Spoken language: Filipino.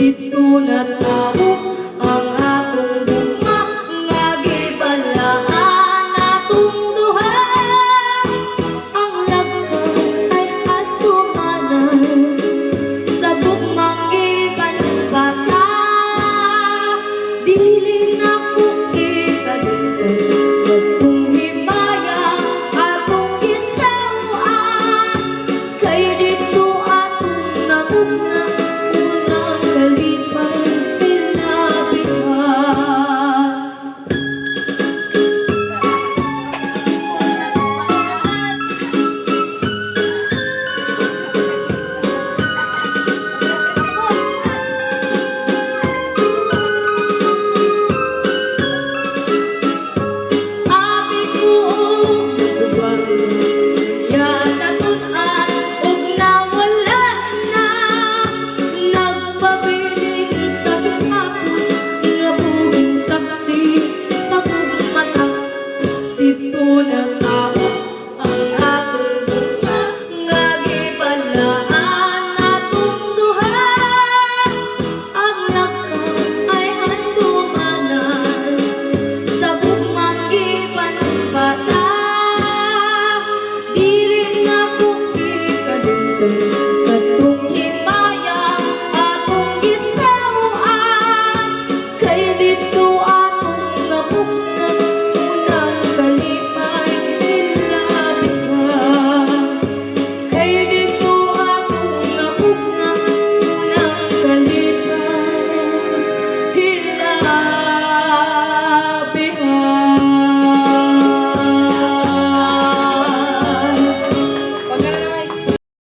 Dito na tao ang atong gugma nga gibalaan atong duha. Ang lagkay ay atumanan sa gugmang gibanbata. Dili na kung ikadugtong kung himaya atong gisawaan. Kay dito atong nagugna kalipay pinabihan. Abi ko ubang yata tunas ug nawala na. Nagpabiling sa hapon nga buhing saksi sa kong mata. Dito na tao